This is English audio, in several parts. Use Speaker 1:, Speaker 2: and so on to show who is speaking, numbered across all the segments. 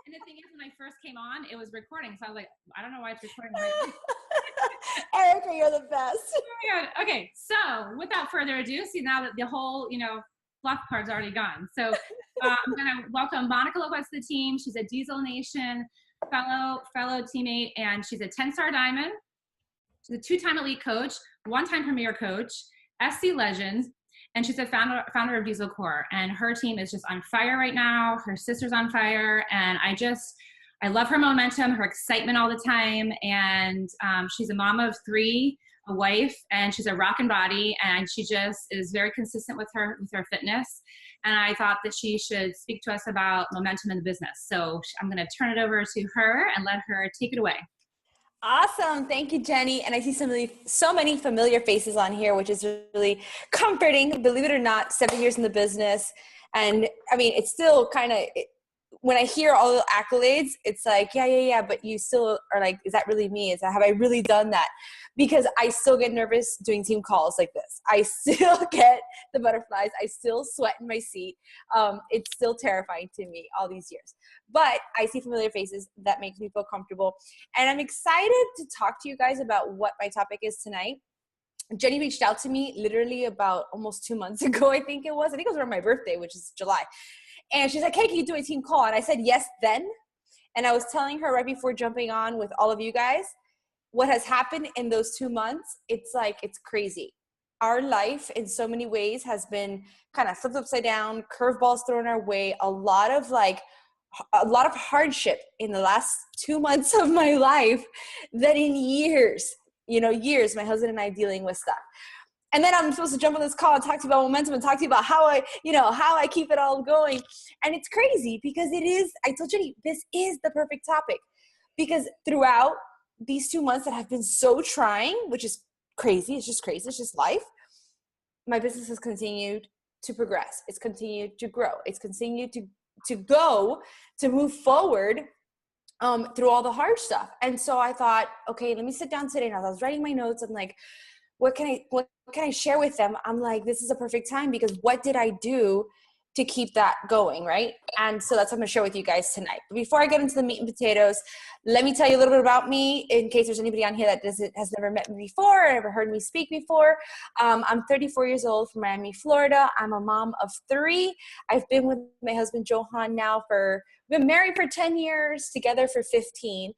Speaker 1: And the thing is, when I first came on, it was recording. So I was like, I don't know why it's recording right now.
Speaker 2: Erica, you're the best.
Speaker 1: Oh my God. Okay. So without further ado, see now that the whole, fluff part's already gone. So I'm going to welcome Monica Lopez to the team. She's a Diesel Nation fellow teammate, and she's a 10-star diamond. She's a 2-time elite coach, 1-time premier coach, SC legend, and she's a founder of Diesel Core. And her team is just on fire right now. Her sister's on fire. And I love her momentum, her excitement all the time. And she's a mom of 3, a wife, and she's a rockin' body. And she just is very consistent with her fitness. And I thought that she should speak to us about momentum in the business. So I'm going to turn it over to her and let her take it away.
Speaker 2: Awesome. Thank you, Jenny. And I see so many familiar faces on here, which is really comforting. Believe it or not, 7 years in the business. And I mean, it's still kind of, when I hear all the accolades, it's like, yeah. But you still are like, is that really me? Have I really done that? Because I still get nervous doing team calls like this. I still get the butterflies. I still sweat in my seat. It's still terrifying to me all these years. But I see familiar faces. That makes me feel comfortable. And I'm excited to talk to you guys about what my topic is tonight. Jenny reached out to me literally about almost 2 months ago, I think it was around my birthday, which is July. And she's like, hey, can you do a team call? And I said, yes, then. And I was telling her right before jumping on with all of you guys, what has happened in those 2 months, it's crazy. Our life in so many ways has been kind of flipped upside down, curveballs thrown our way, a lot of hardship in the last 2 months of my life that in years, my husband and I dealing with stuff. And then I'm supposed to jump on this call and talk to you about momentum and talk to you about how I keep it all going. And it's crazy because I told you, this is the perfect topic, because throughout these 2 months that have been so trying, which is crazy. It's just crazy. It's just life. My business has continued to progress. It's continued to grow. It's continued to move forward through all the hard stuff. And so I thought, okay, let me sit down today. And as I was writing my notes, I'm like, what can I share with them? I'm like, this is a perfect time, because what did I do to keep that going, right? And so that's what I'm gonna share with you guys tonight. But before I get into the meat and potatoes, let me tell you a little bit about me, in case there's anybody on here that has never met me before or ever heard me speak before. I'm 34 years old from Miami, Florida. I'm a mom of 3. I've been with my husband, Johan, we've been married for 10 years, together for 15.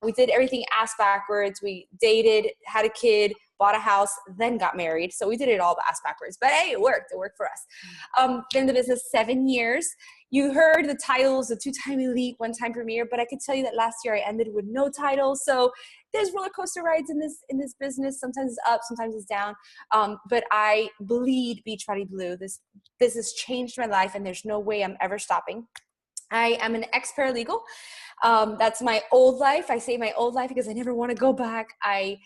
Speaker 2: We did everything ass backwards. We dated, had a kid, bought a house, then got married. So we did it all ass backwards. But hey, it worked. It worked for us. Been in the business 7 years. You heard the titles, the 2-time elite, 1-time premier, but I could tell you that last year I ended with no titles. So there's roller coaster rides in this business. Sometimes it's up, sometimes it's down. But I bleed Beachbody Blue. This business changed my life, and there's no way I'm ever stopping. I am an ex-paralegal. That's my old life. I say my old life because I never want to go back. I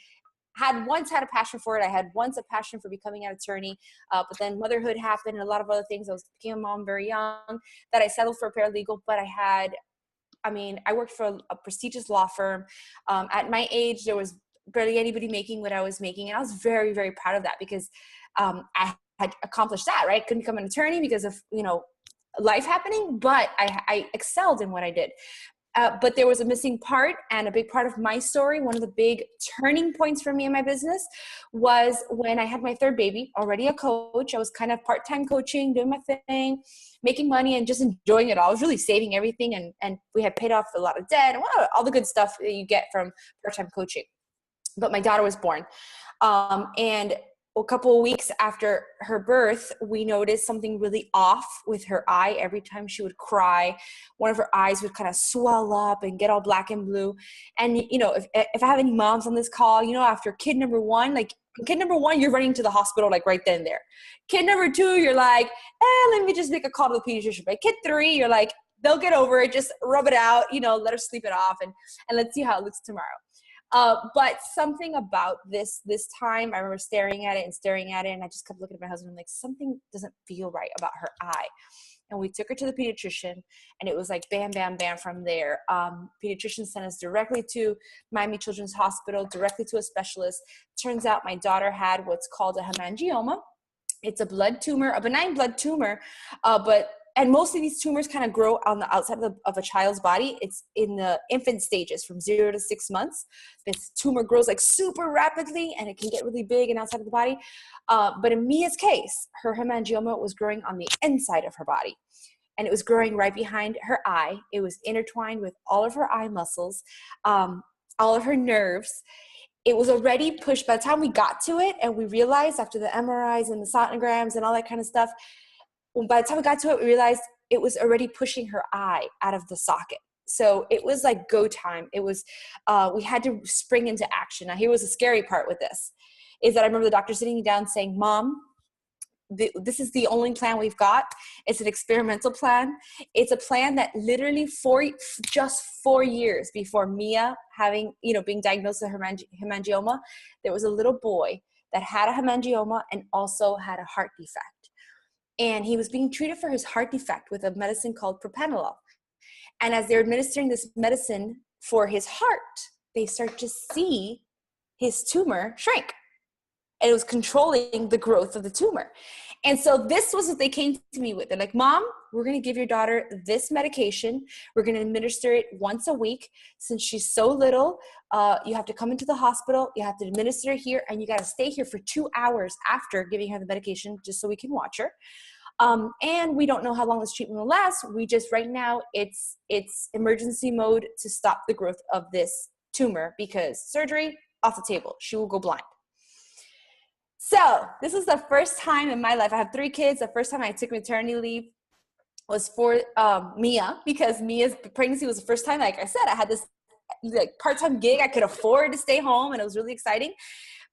Speaker 2: once had a passion for it. I had once a passion for becoming an attorney, but then motherhood happened and a lot of other things. I became a mom very young, that I settled for a paralegal, but I worked for a prestigious law firm. At my age, there was barely anybody making what I was making. And I was very, very proud of that, because I had accomplished that, right? Couldn't become an attorney because of, life happening, but I excelled in what I did. But there was a missing part, and a big part of my story, one of the big turning points for me in my business, was when I had my 3rd baby, already a coach. I was kind of part-time coaching, doing my thing, making money and just enjoying it all. I was really saving everything, and we had paid off a lot of debt and all the good stuff that you get from part-time coaching. But my daughter was born. And a couple of weeks after her birth, we noticed something really off with her eye. Every time she would cry, one of her eyes would kind of swell up and get all black and blue. And, if I have any moms on this call, after kid number 1, you're running to the hospital, like right then and there. Kid number 2, you're like, let me just make a call to the pediatrician. But kid 3, you're like, they'll get over it. Just rub it out, let her sleep it off, and let's see how it looks tomorrow. But something about this time, I remember staring at it, and I just kept looking at my husband, like, something doesn't feel right about her eye. And we took her to the pediatrician, and it was like bam, bam, bam from there. Pediatrician sent us directly to Miami Children's Hospital, directly to a specialist. Turns out my daughter had what's called a hemangioma. It's a blood tumor, a benign blood tumor, but and most of these tumors kind of grow on the outside of a child's body. It's in the infant stages from 0 to 6 months. This tumor grows like super rapidly and it can get really big and outside of the body. But in Mia's case, her hemangioma was growing on the inside of her body. And it was growing right behind her eye. It was intertwined with all of her eye muscles, all of her nerves. It was already pushed. By the time we got to it and we realized after the MRIs and the sonograms and all that kind of stuff, by the time we got to it, we realized it was already pushing her eye out of the socket. So it was like go time. It was, we had to spring into action. Now here was the scary part with this, is that I remember the doctor sitting me down saying, Mom, this is the only plan we've got. It's an experimental plan. It's a plan that literally just 4 years before Mia being diagnosed with hemangioma, there was a little boy that had a hemangioma and also had a heart defect. And he was being treated for his heart defect with a medicine called propranolol. And as they're administering this medicine for his heart, they start to see his tumor shrink. And it was controlling the growth of the tumor. And so this was what they came to me with. They're like, Mom, we're going to give your daughter this medication. We're going to administer it once a week. Since she's so little, you have to come into the hospital. You have to administer it here. And you got to stay here for 2 hours after giving her the medication just so we can watch her. And we don't know how long this treatment will last. We just, right now, it's emergency mode to stop the growth of this tumor because surgery off the table. She will go blind. So this is the first time in my life. I have 3 kids. The first time I took maternity leave was for Mia, because Mia's pregnancy was the first time, like I said, I had this like part-time gig. I could afford to stay home and it was really exciting,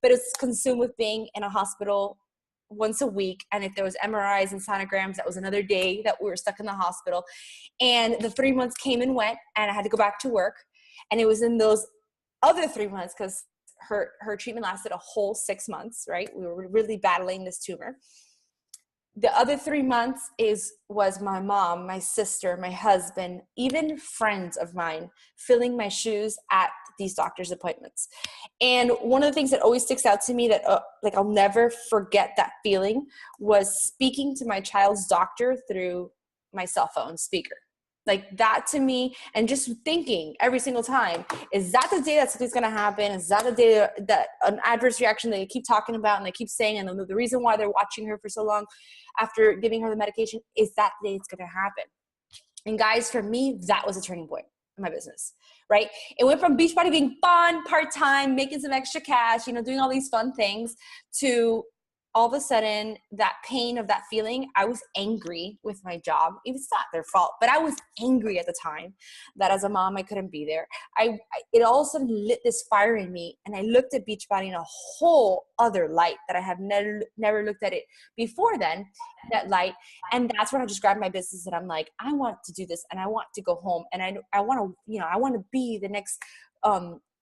Speaker 2: but it was consumed with being in a hospital once a week. And if there was MRIs and sonograms, that was another day that we were stuck in the hospital. And the 3 months came and went and I had to go back to work. And it was in those other 3 months, because her treatment lasted a whole 6 months, right? We were really battling this tumor. The other 3 months was my mom, my sister, my husband, even friends of mine filling my shoes at these doctor's appointments. And one of the things that always sticks out to me that I'll never forget that feeling was speaking to my child's doctor through my cell phone speaker. Like that to me, and just thinking every single time, is that the day that something's going to happen? Is that the day that an adverse reaction they keep talking about and they keep saying, and the reason why they're watching her for so long after giving her the medication, is that the day it's going to happen? And guys, for me, that was a turning point in my business, right? It went from Beachbody being fun, part-time, making some extra cash, doing all these fun things, to all of a sudden, that pain of that feeling, I was angry with my job. It's not their fault, but I was angry at the time that as a mom, I couldn't be there. It all of a sudden lit this fire in me, and I looked at Beachbody in a whole other light that I have never looked at it before then, that light. And that's when I just grabbed my business and I'm like, I want to do this and I want to go home. And I want to be the next,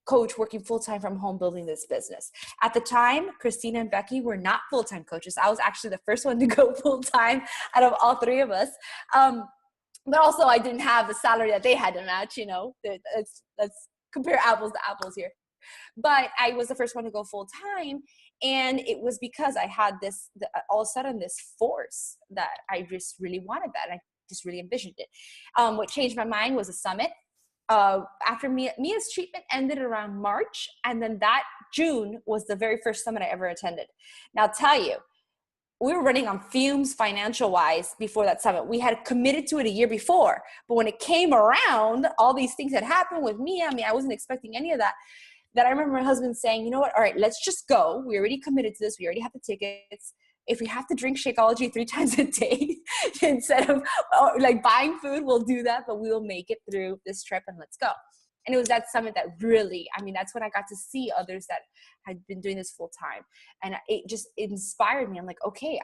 Speaker 2: coach working full-time from home building this business. At the time, Christina and Becky were not full-time coaches. I was actually the first one to go full-time out of all 3 of us. But also I didn't have the salary that they had to match, let's compare apples to apples here. But I was the first one to go full-time. And it was because I had all of a sudden this force that I just really wanted that. And I just really envisioned it. What changed my mind was a summit. After Mia's treatment ended around March, and then that June was the very first summit I ever attended. Now, I'll tell you, we were running on fumes financial-wise before that summit. We had committed to it a year before, but when it came around, all these things had happened with Mia. I wasn't expecting any of that. That I remember my husband saying, you know what, all right, let's just go. We already committed to this. We already have the tickets. If we have to drink Shakeology 3 times a day instead of buying food, we'll do that, but we will make it through this trip and let's go. And it was that summit that really, that's when I got to see others that had been doing this full time. And it just inspired me. I'm like, okay,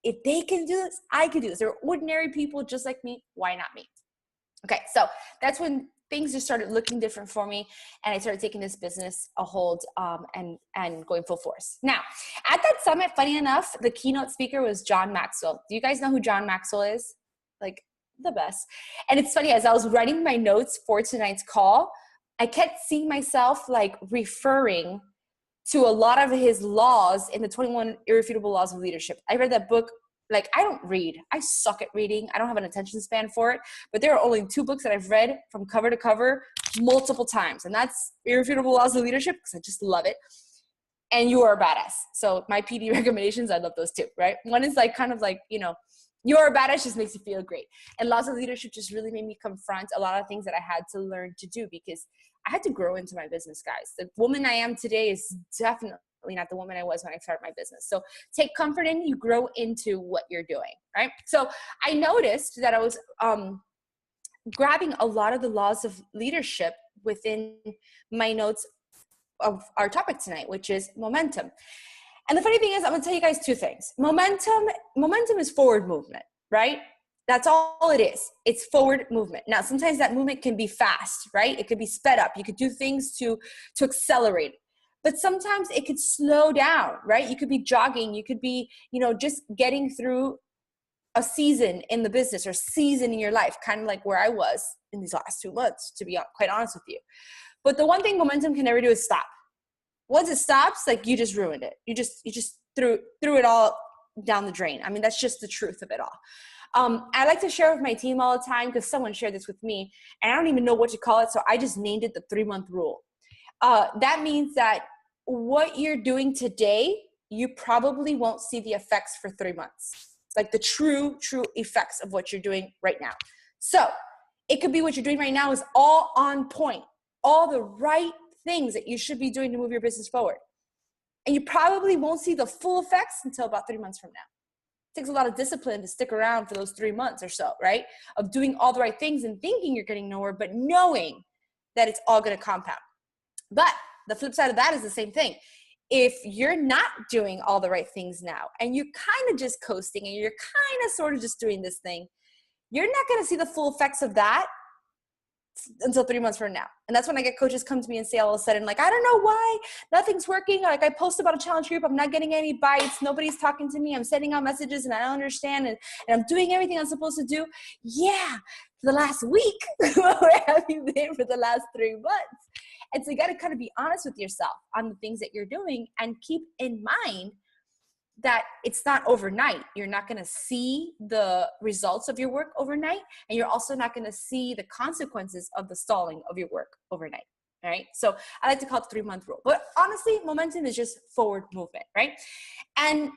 Speaker 2: if they can do this, I can do this. They're ordinary people just like me. Why not me? Okay. So that's when things just started looking different for me. And I started taking this business a hold and going full force. Now, at that summit, funny enough, the keynote speaker was John Maxwell. Do you guys know who John Maxwell is? Like the best. And it's funny, as I was writing my notes for tonight's call, I kept seeing myself referring to a lot of his laws in the 21 Irrefutable Laws of Leadership. I read that book Like, I don't read. I suck at reading. I don't have an attention span for it. But there are only 2 books that I've read from cover to cover multiple times. And that's Irrefutable Laws of Leadership, because I just love it. And You Are a Badass. So my PD recommendations, I love those 2, right? One is like kind of like, you know, You Are a Badass just makes you feel great. And Laws of Leadership just really made me confront a lot of things that I had to learn to do, because I had to grow into my business, guys. The woman I am today is definitely not the woman I was when I started my business. So take comfort in, you grow into what you're doing, right? So I noticed that I was grabbing a lot of the laws of leadership within my notes of our topic tonight, which is momentum. And the funny thing is, I'm gonna tell you guys 2 things. Momentum is forward movement, right? That's all it is. It's forward movement. Now, sometimes that movement can be fast, right? It could be sped up. You could do things to accelerate. But sometimes it could slow down, right? You could be jogging. You could be, you know, just getting through a season in the business or season in your life, kind of like where I was in these last 2 months, to be quite honest with you. But the one thing momentum can never do is stop. Once it stops, like, you just ruined it. You just threw it all down the drain. I mean, that's just the truth of it all. I like to share with my team all the time, because someone shared this with me and I don't even know what to call it. So I just named it the 3-month rule. That means that what you're doing today, you probably won't see the effects for 3 months, like the true effects of what you're doing right now. So it could be what you're doing right now is all on point, all the right things that you should be doing to move your business forward. And you probably won't see the full effects until about 3 months from now. It takes a lot of discipline to stick around for those 3 months or so, right? Of doing all the right things and thinking you're getting nowhere, but knowing that it's all going to compound. But the flip side of that is the same thing. If you're not doing all the right things now and you're kind of just coasting and you're kind of sort of just doing this thing, you're not going to see the full effects of that until 3 months from now. And that's when I get coaches come to me and say all of a sudden, like, I don't know why nothing's working. Like, I post about a challenge group, I'm not getting any bites. Nobody's talking to me. I'm sending out messages and I don't understand. And I'm doing everything I'm supposed to do. Yeah, for the last week. Where have you been for the last 3 months? And so you got to kind of be honest with yourself on the things that you're doing and keep in mind that it's not overnight. You're not going to see the results of your work overnight. And you're also not going to see the consequences of the stalling of your work overnight. All right. So I like to call it the 3-month rule. But honestly, momentum is just forward movement, right? And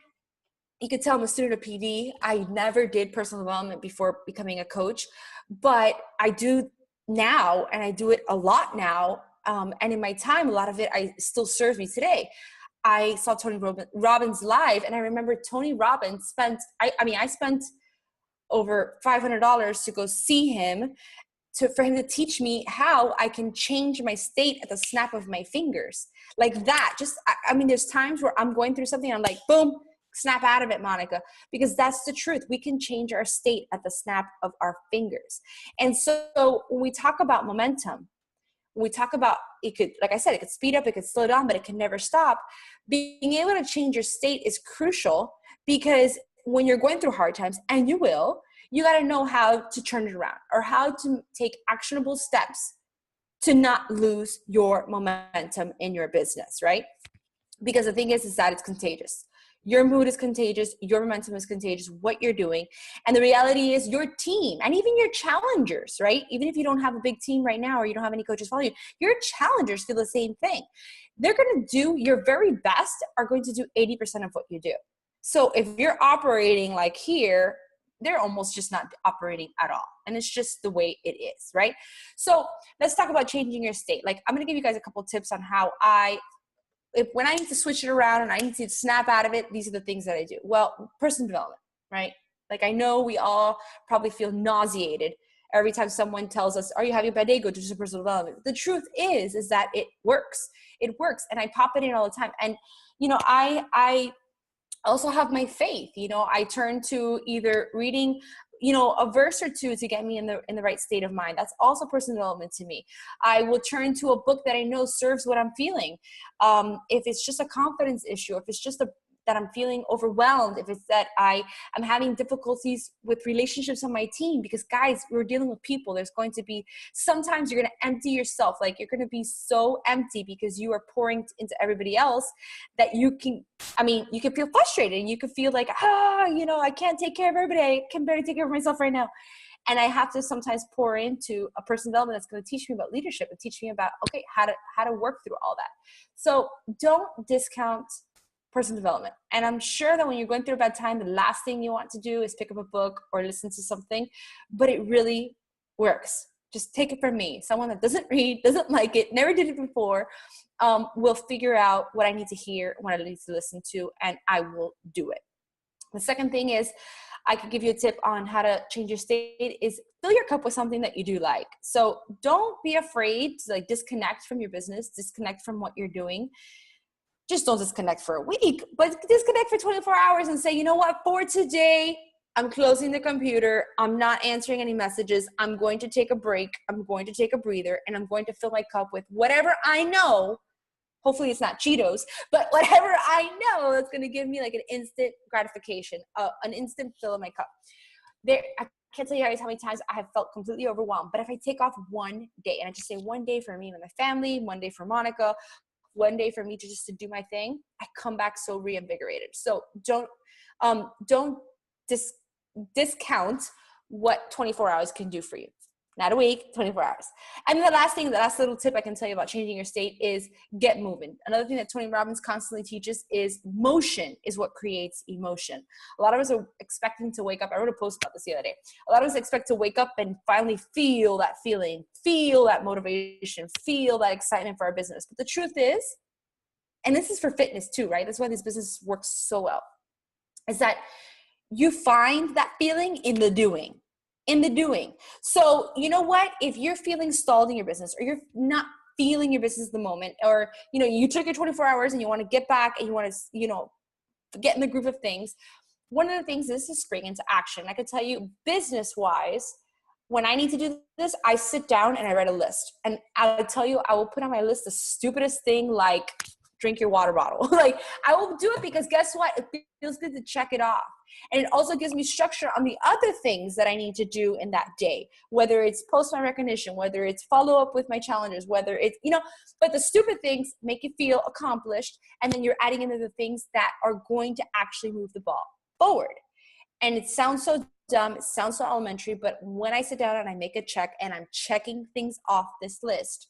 Speaker 2: you could tell I'm a student of PD. I never did personal development before becoming a coach, but I do now, and I do it a lot now. And in my time, a lot of it still serves me today. I saw Tony Robbins live, and I remember Tony Robbins spent over $500 to go see him, for him to teach me how I can change my state at the snap of my fingers. Like that. There's times where I'm going through something and I'm like, boom, snap out of it, Monica, because that's the truth. We can change our state at the snap of our fingers. And so when we talk about momentum, we talk about it could, like I said, it could speed up, it could slow down, but it can never stop. Being able to change your state is crucial, because when you're going through hard times, and you will, you got to know how to turn it around or how to take actionable steps to not lose your momentum in your business, right? Because the thing is that it's contagious. Your mood is contagious. Your momentum is contagious, what you're doing. And the reality is your team and even your challengers, right? Even if you don't have a big team right now or you don't have any coaches following you, your challengers feel the same thing. They're going to do your very best, are going to do 80% of what you do. So if you're operating like here, they're almost just not operating at all. And it's just the way it is, right? So let's talk about changing your state. Like, I'm going to give you guys a couple tips on how when I need to switch it around and I need to snap out of it, these are the things that I do. Well, personal development, right? Like, I know we all probably feel nauseated every time someone tells us, are you having a bad day? Go to personal development. The truth is that it works. It works. And I pop it in all the time. And, I also have my faith. I turn to either reading a verse or two to get me in the right state of mind. That's also personal development to me. I will turn to a book that I know serves what I'm feeling. If it's just a confidence issue, if it's just that I'm feeling overwhelmed, if it's that I'm having difficulties with relationships on my team, because guys, we're dealing with people. There's going to be, sometimes you're going to empty yourself. Like you're going to be so empty because you are pouring into everybody else that you can feel frustrated. You can feel like, I can't take care of everybody. I can barely take care of myself right now. And I have to sometimes pour into a personal development that's going to teach me about leadership and teach me about, okay, how to work through all that. So don't discount personal development. And I'm sure that when you're going through a bad time, the last thing you want to do is pick up a book or listen to something, but it really works. Just take it from me. Someone that doesn't read, doesn't like it, never did it before, will figure out what I need to hear, what I need to listen to, and I will do it. The second thing is, I could give you a tip on how to change your state is fill your cup with something that you do like. So don't be afraid to like disconnect from your business, disconnect from what you're doing. Just don't disconnect for a week, but disconnect for 24 hours and say, you know what, for today, I'm closing the computer. I'm not answering any messages. I'm going to take a break. I'm going to take a breather, and I'm going to fill my cup with whatever I know. Hopefully it's not Cheetos, but whatever I know that's going to give me like an instant gratification, an instant fill of my cup. I can't tell you guys how many times I have felt completely overwhelmed, but if I take off one day, and I just say one day for me and my family, one day for Monica, one day for me to do my thing, I come back so reinvigorated. So don't discount what 24 hours can do for you. Not a week, 24 hours. And the last little tip I can tell you about changing your state is get moving. Another thing that Tony Robbins constantly teaches is motion is what creates emotion. A lot of us are expecting to wake up. I wrote a post about this the other day. A lot of us expect to wake up and finally feel that feeling, feel that motivation, feel that excitement for our business. But the truth is, and this is for fitness too, right? That's why this business works so well, is that you find that feeling in the doing. So you know what, if you're feeling stalled in your business, or you're not feeling your business at the moment, or you took your 24 hours and you want to get back and you want to get in the groove of things, one of the things is to spring into action. I could tell you, business wise, when I need to do this, I sit down and I write a list, and I'll tell you, I will put on my list the stupidest thing, like drink your water bottle. Like I will do it because guess what? It feels good to check it off. And it also gives me structure on the other things that I need to do in that day, whether it's post my recognition, whether it's follow up with my challengers, whether it's, but the stupid things make you feel accomplished. And then you're adding into the things that are going to actually move the ball forward. And it sounds so dumb. It sounds so elementary, but when I sit down and I make a check and I'm checking things off this list,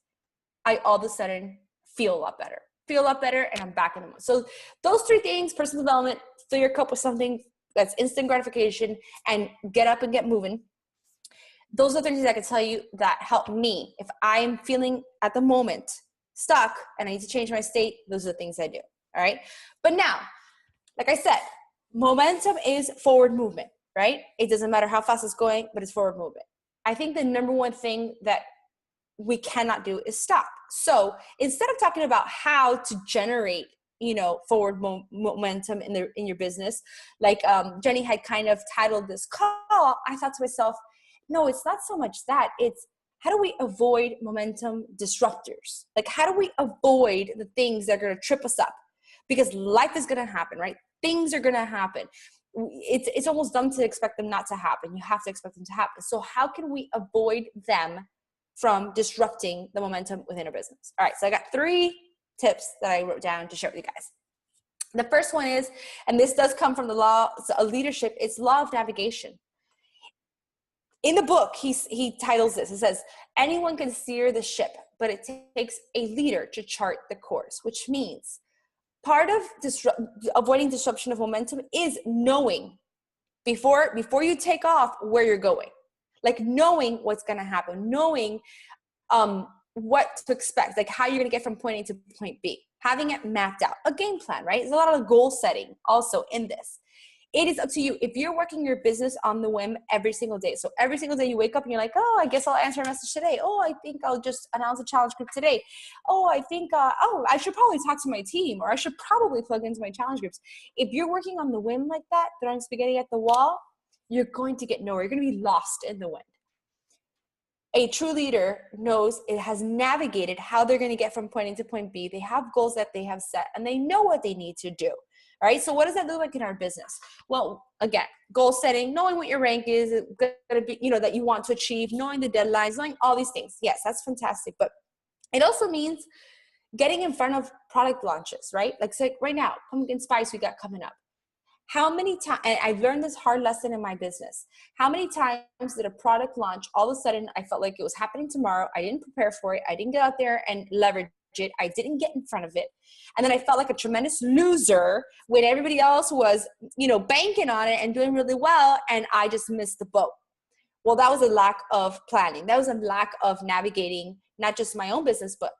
Speaker 2: I all of a sudden feel a lot better, and I'm back in the mood. So those three things: personal development, fill your cup with something that's instant gratification, and get up and get moving. Those are the things I can tell you that help me. If I'm feeling at the moment stuck and I need to change my state, those are the things I do. All right. But now, like I said, momentum is forward movement, right? It doesn't matter how fast it's going, but it's forward movement. I think the number one thing that we cannot do is stop. So instead of talking about how to generate, forward momentum in your business, like Jenny had kind of titled this call, I thought to myself, no, it's not so much that. It's how do we avoid momentum disruptors? Like how do we avoid the things that are going to trip us up? Because life is going to happen, right? Things are going to happen. It's almost dumb to expect them not to happen. You have to expect them to happen. So how can we avoid them from disrupting the momentum within a business? All right, so I got 3 tips that I wrote down to share with you guys. The first one is, and this does come from the law of leadership, it's law of navigation. In the book, he titles this, it says, anyone can steer the ship, but it takes a leader to chart the course, which means part of avoiding disruption of momentum is knowing before you take off where you're going. Like knowing what's going to happen, knowing what to expect, like how you're going to get from point A to point B, having it mapped out, a game plan, right? There's a lot of goal setting also in this. It is up to you. If you're working your business on the whim every single day, so every single day you wake up and you're like, oh, I guess I'll answer a message today. Oh, I think I'll just announce a challenge group today. Oh, I think, I should probably talk to my team, or I should probably plug into my challenge groups. If you're working on the whim like that, throwing spaghetti at the wall, you're going to get nowhere. You're going to be lost in the wind. A true leader knows it has navigated how they're going to get from point A to point B. They have goals that they have set, and they know what they need to do, right? So what does that look like in our business? Well, again, goal setting, knowing what your rank is going to be, that you want to achieve, knowing the deadlines, knowing all these things. Yes, that's fantastic. But it also means getting in front of product launches, right? Like, say right now, pumpkin spice we got coming up. How many times, and I've learned this hard lesson in my business, how many times did a product launch, all of a sudden I felt like it was happening tomorrow. I didn't prepare for it. I didn't get out there and leverage it. I didn't get in front of it. And then I felt like a tremendous loser when everybody else was, banking on it and doing really well. And I just missed the boat. Well, that was a lack of planning. That was a lack of navigating not just my own business, but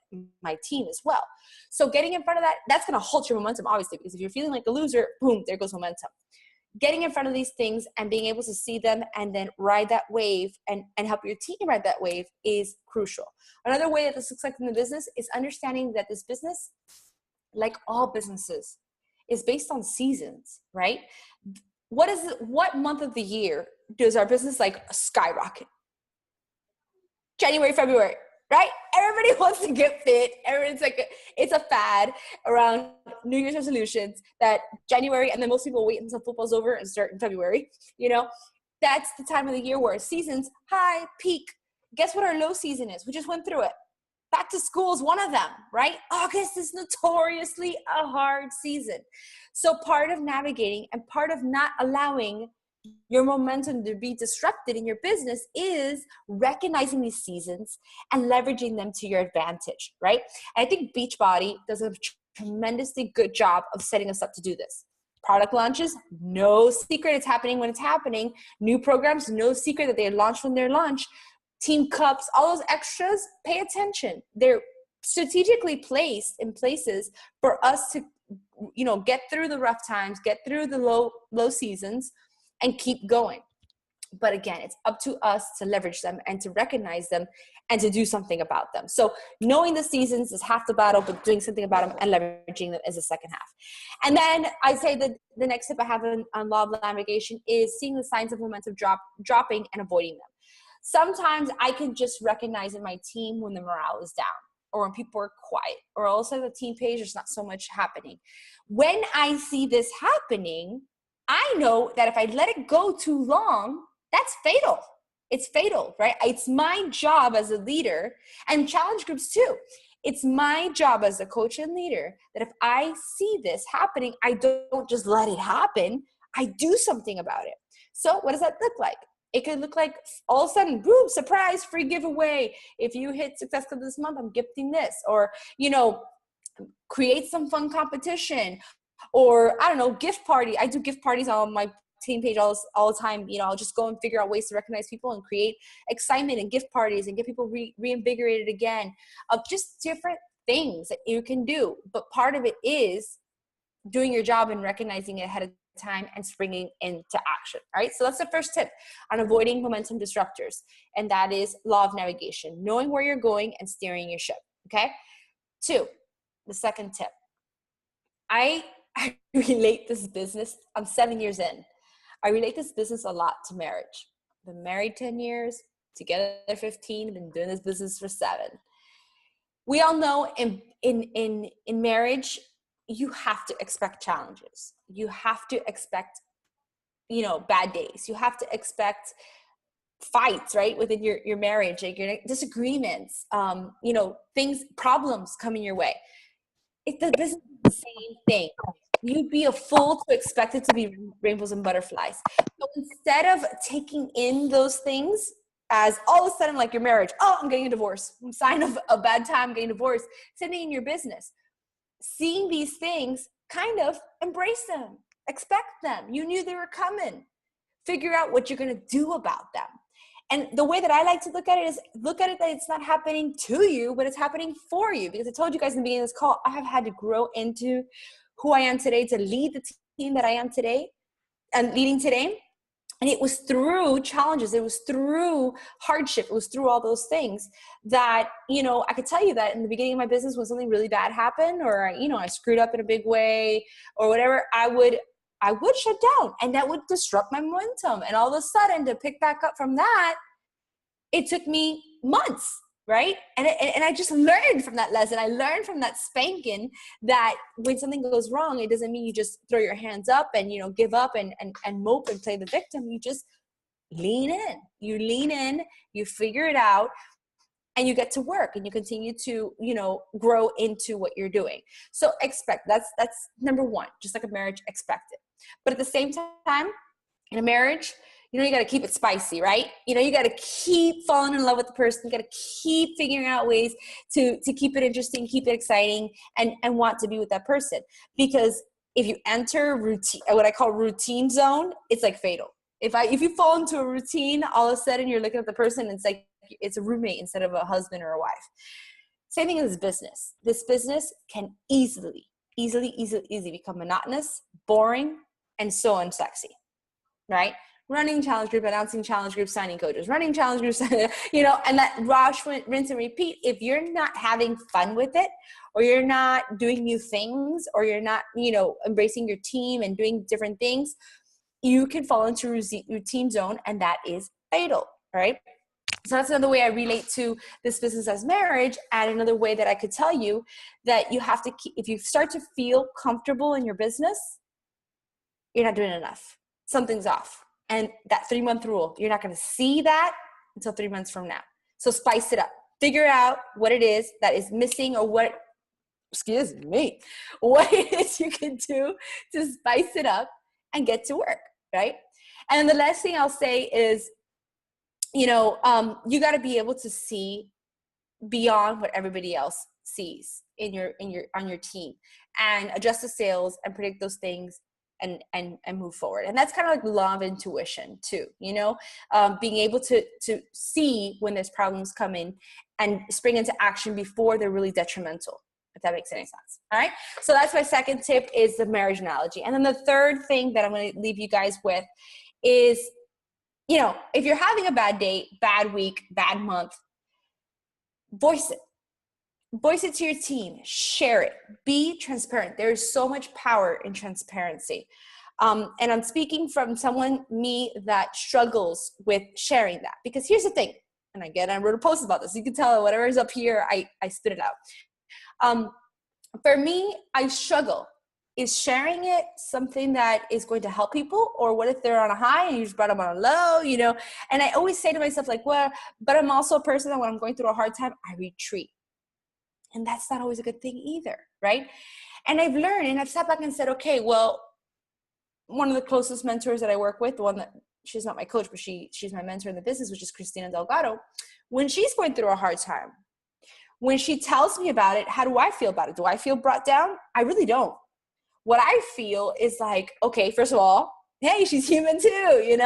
Speaker 2: my team as well. So getting in front of that, that's going to halt your momentum, obviously, because if you're feeling like a loser, boom, there goes momentum. Getting in front of these things and being able to see them and then ride that wave and help your team ride that wave is crucial. Another way that this looks like in the business is understanding that this business, like all businesses, is based on seasons, right? What month of the year does our business skyrocket? January, February, right? Everybody wants to get fit. Everyone's it's a fad around New Year's resolutions that January, and then most people wait until football's over and start in February. That's the time of the year where seasons, high, peak. Guess what our low season is? We just went through it. Back to school is one of them, right? August is notoriously a hard season. So part of navigating and part of not allowing your momentum to be disrupted in your business is recognizing these seasons and leveraging them to your advantage, right? And I think Beachbody does a tremendously good job of setting us up to do this. Product launches, no secret it's happening when it's happening. New programs, no secret that they launch when they're launched. Team cups, all those extras, pay attention. They're strategically placed in places for us to, get through the rough times, get through the low seasons, and keep going. But again, it's up to us to leverage them and to recognize them and to do something about them. So knowing the seasons is half the battle, but doing something about them and leveraging them is the second half. And then I say that the next tip I have on law of navigation is seeing the signs of momentum dropping and avoiding them. Sometimes I can just recognize in my team when the morale is down or when people are quiet or also the team page, there's not so much happening. When I see this happening, I know that if I let it go too long, that's fatal. It's fatal, right? It's my job as a leader and challenge groups too. It's my job as a coach and leader that if I see this happening, I don't just let it happen. I do something about it. So what does that look like? It could look like all of a sudden, boom, surprise, free giveaway. If you hit Success Club this month, I'm gifting this. Or, create some fun competition. Or, I don't know, gift party. I do gift parties on my team page all the time. I'll just go and figure out ways to recognize people and create excitement and gift parties and get people reinvigorated again. Of just different things that you can do. But part of it is doing your job and recognizing it ahead of time and springing into action, right? So that's the first tip on avoiding momentum disruptors. And that is law of navigation, knowing where you're going and steering your ship, okay? 2, the second tip. I relate this business, I'm 7 years in. I relate this business a lot to marriage. Been married 10 years, together 15, been doing this business for 7. We all know in marriage, you have to expect challenges. You have to expect, bad days. You have to expect fights, right? Within your marriage, like your disagreements, things, problems coming your way. If the business is the same thing, you'd be a fool to expect it to be rainbows and butterflies. So instead of taking in those things as all of a sudden, like your marriage, I'm getting a divorce, sign of a bad time, I'm getting divorced, sitting in your business, seeing these things, kind of embrace them, expect them. You knew they were coming. Figure out what you're going to do about them. And the way that I like to look at it is look at it that it's not happening to you, but it's happening for you. Because I told you guys in the beginning of this call, I have had to grow into who I am today to lead the team that I am today and leading today. And it was through challenges. It was through hardship. It was through all those things that, I could tell you that in the beginning of my business when something really bad happened or, I screwed up in a big way or whatever, I would shut down and that would disrupt my momentum. And all of a sudden to pick back up from that, it took me months. right? And I just learned from that lesson. I learned from that spanking that when something goes wrong, it doesn't mean you just throw your hands up and, give up and mope and play the victim. You just lean in. You lean in, you figure it out, and you get to work and you continue to, grow into what you're doing. So expect, that's number one, just like a marriage, expect it. But at the same time, in a marriage, you got to keep it spicy, right? You got to keep falling in love with the person. You got to keep figuring out ways to keep it interesting, keep it exciting, and want to be with that person. Because if you enter routine, what I call routine zone, it's like fatal. If you fall into a routine, all of a sudden you're looking at the person and it's like it's a roommate instead of a husband or a wife. Same thing as business. This business can easily become monotonous, boring, and so unsexy, right? Running challenge group, announcing challenge group, signing coaches, running challenge groups, and that wash, rinse, and repeat. If you're not having fun with it, or you're not doing new things, or you're not, embracing your team and doing different things, you can fall into routine zone, and that is fatal, right? So that's another way I relate to this business as marriage, and another way that I could tell you that you have to keep, if you start to feel comfortable in your business, you're not doing enough. Something's off. And that 3-month rule, you're not going to see that until 3 months from now. So spice it up. Figure out what it is that is missing, or what it is you can do to spice it up and get to work, right? And the last thing I'll say is, you got to be able to see beyond what everybody else sees on your team, and adjust the sales and predict those things and move forward. And that's kind of like law of intuition too, being able to see when there's problems coming and spring into action before they're really detrimental, if that makes any sense. All right. So that's my second tip, is the marriage analogy. And then the third thing that I'm going to leave you guys with is, if you're having a bad day, bad week, bad month, voice it. Voice it to your team. Share it. Be transparent. There is so much power in transparency. And I'm speaking from me that struggles with sharing that. Because here's the thing, and again, I wrote a post about this. You can tell whatever is up here, I spit it out. For me, I struggle. Is sharing it something that is going to help people? Or what if they're on a high and you just brought them on a low, And I always say to myself, like, well, but I'm also a person that when I'm going through a hard time, I retreat. And that's not always a good thing either, right? And I've learned, and I've sat back and said, okay, well, one of the closest mentors that I work with, the one that, she's not my coach, but she's my mentor in the business, which is Christina Delgado. When she's going through a hard time, when she tells me about it, how do I feel about it? Do I feel brought down? I really don't. What I feel is like, okay, first of all, hey, she's human too,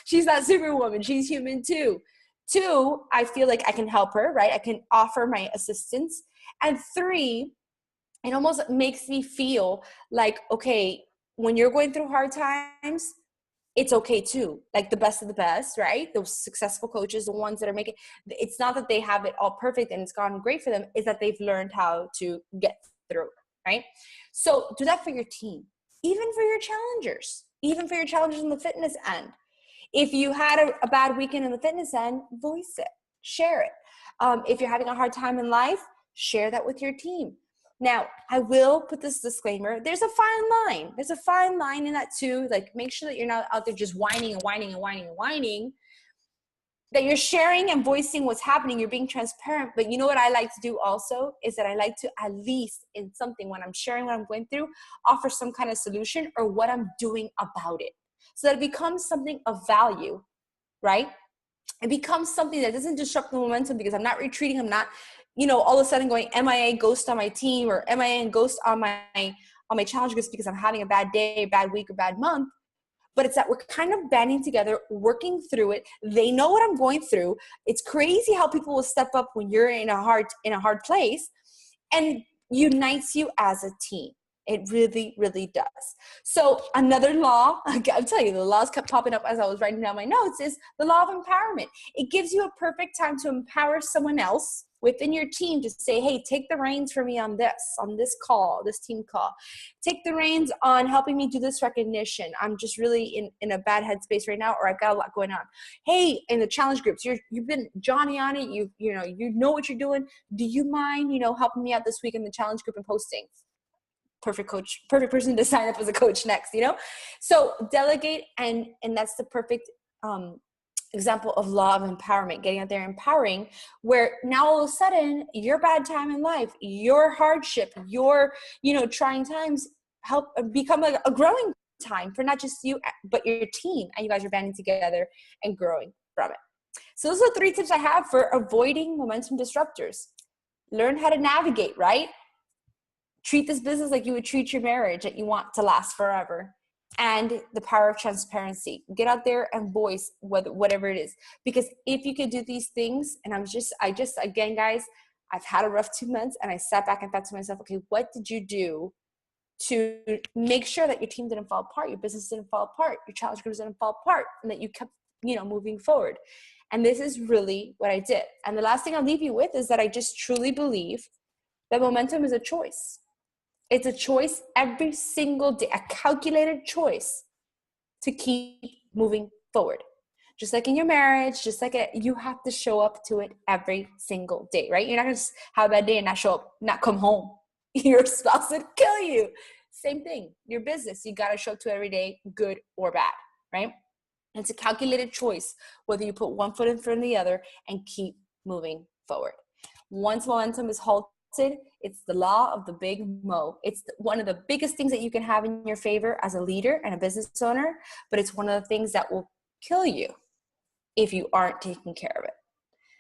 Speaker 2: She's not Superwoman. She's human too. 2, I feel like I can help her, right? I can offer my assistance. And 3, it almost makes me feel like, okay, when you're going through hard times, it's okay too. Like the best of the best, right? Those successful coaches, the ones that are making, it's not that they have it all perfect and it's gone great for them, it's that they've learned how to get through it, right? So do that for your team, even for your challengers in the fitness end. If you had a bad weekend in the fitness end, voice it, share it. If you're having a hard time in life, share that with your team. Now, I will put this disclaimer. There's a fine line. There's a fine line in that too. Like, make sure that you're not out there just whining, that you're sharing and voicing what's happening. You're being transparent. But you know what I like to do also is that I like to, at least in something, when I'm sharing what I'm going through, offer some kind of solution or what I'm doing about it, so that it becomes something of value, right? It becomes something that doesn't disrupt the momentum, because I'm not retreating. I'm not, all of a sudden going MIA, ghost on my team, or MIA and ghost on my challenge groups because I'm having a bad day, bad week, or bad month. But it's that we're kind of banding together, working through it. They know what I'm going through. It's crazy how people will step up when you're in a hard place, and unites you as a team. It really, really does. So another law, I'm telling you, the laws kept popping up as I was writing down my notes, is the law of empowerment. It gives you a perfect time to empower someone else within your team to say, hey, take the reins for me on this call, this team call. Take the reins on helping me do this recognition. I'm just really in a bad headspace right now, or I've got a lot going on. Hey, in the challenge groups, you've been Johnny on it. You know what you're doing. Do you mind, helping me out this week in the challenge group and posting? Perfect coach, perfect person to sign up as a coach next, So delegate, and that's the perfect example of law of empowerment, getting out there empowering, where now all of a sudden your bad time in life, your hardship, your trying times help become a growing time for not just you but your team, and you guys are banding together and growing from it. So those are 3 tips I have for avoiding momentum disruptors. Learn how to navigate, right? Treat this business like you would treat your marriage that you want to last forever. And the power of transparency. Get out there and voice whatever it is. Because if you could do these things, and again, guys, I've had a rough 2 months, and I sat back and thought to myself, okay, what did you do to make sure that your team didn't fall apart, your business didn't fall apart, your challenge groups didn't fall apart, and that you kept, moving forward? And this is really what I did. And the last thing I'll leave you with is that I just truly believe that momentum is a choice. It's a choice every single day, a calculated choice to keep moving forward. Just like in your marriage, you have to show up to it every single day, right? You're not going to have a bad day and not show up, not come home. Your spouse would kill you. Same thing. Your business, you got to show up to it every day, good or bad, right? It's a calculated choice, whether you put one foot in front of the other and keep moving forward. Once momentum is halted, it's the law of the big mo. It's one of the biggest things that you can have in your favor as a leader and a business owner, but it's one of the things that will kill you if you aren't taking care of it.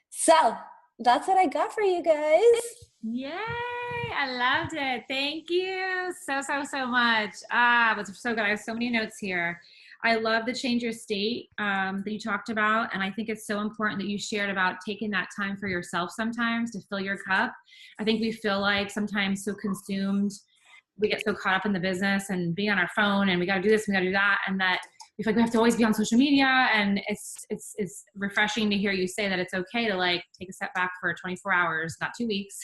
Speaker 2: So that's what I got for you guys.
Speaker 1: Yay! I loved it. Thank you so much. It was so good. I have so many notes here. I love the change your state that you talked about. And I think it's so important that you shared about taking that time for yourself sometimes to fill your cup. I think we feel like sometimes so consumed, we get so caught up in the business and being on our phone and we got to do this, we got to do that. And that we feel like we have to always be on social media. And it's refreshing to hear you say that it's okay to like take a step back for 24 hours, not 2 weeks.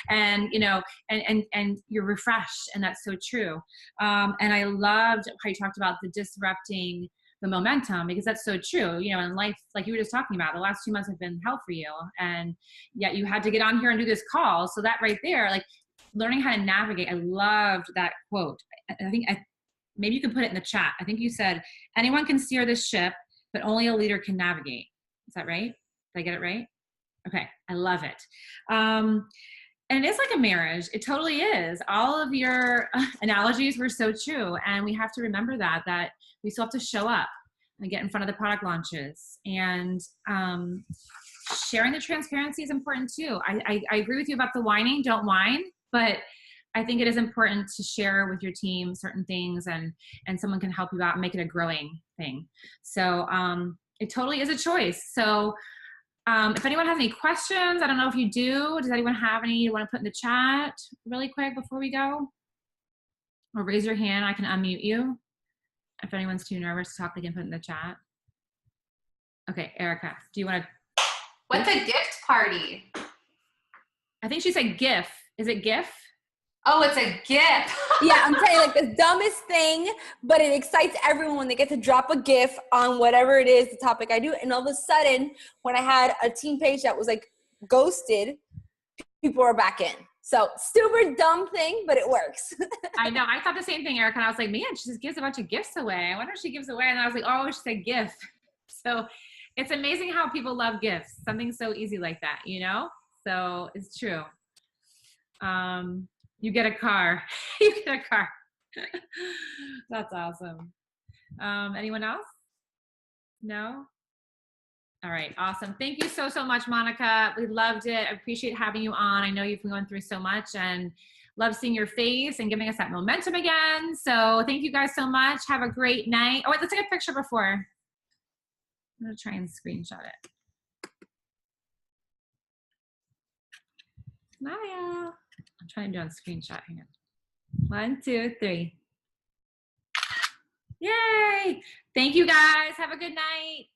Speaker 1: And, and you're refreshed, and that's so true. And I loved how you talked about the disrupting the momentum, because that's so true. In life, like you were just talking about, the last 2 months have been hell for you. And yet you had to get on here and do this call. So that right there, like learning how to navigate. I loved that quote. I think maybe you can put it in the chat. I think you said, anyone can steer this ship, but only a leader can navigate. Is that right? Did I get it right? Okay. I love it. And it's like a marriage. It totally is. All of your analogies were so true. And we have to remember that we still have to show up and get in front of the product launches. And sharing the transparency is important too. I agree with you about the whining. Don't whine. But I think it is important to share with your team certain things, and someone can help you out and make it a growing thing. So it totally is a choice. So if anyone has any questions, I don't know if you do. Does anyone have any you want to put in the chat really quick before we go? Or raise your hand. I can unmute you. If anyone's too nervous to talk, they can put in the chat. Okay, Erica, do you want to?
Speaker 3: What's a gift party?
Speaker 1: I think she said GIF. Is it GIF?
Speaker 3: Oh, it's a gift.
Speaker 2: Yeah, I'm telling you, like the dumbest thing, but it excites everyone when they get to drop a GIF on whatever it is, the topic I do. And all of a sudden, when I had a team page that was like ghosted, people are back in. So super dumb thing, but it works.
Speaker 1: I know. I thought the same thing, Erica. And I was like, man, she just gives a bunch of gifts away. I wonder if she gives away. And I was like, oh, she said GIF. So it's amazing how people love gifts. Something so easy like that, So it's true. You get a car. You get a car. That's awesome. Anyone else? No? All right. Awesome. Thank you so much, Monica. We loved it. I appreciate having you on. I know you've been going through so much, and love seeing your face and giving us that momentum again. So thank you guys so much. Have a great night. Oh, wait, let's take a picture before. I'm going to try and screenshot it. Smile. I'm trying to do a screenshot. Hang on. 1, 2, 3. Yay! Thank you guys. Have a good night.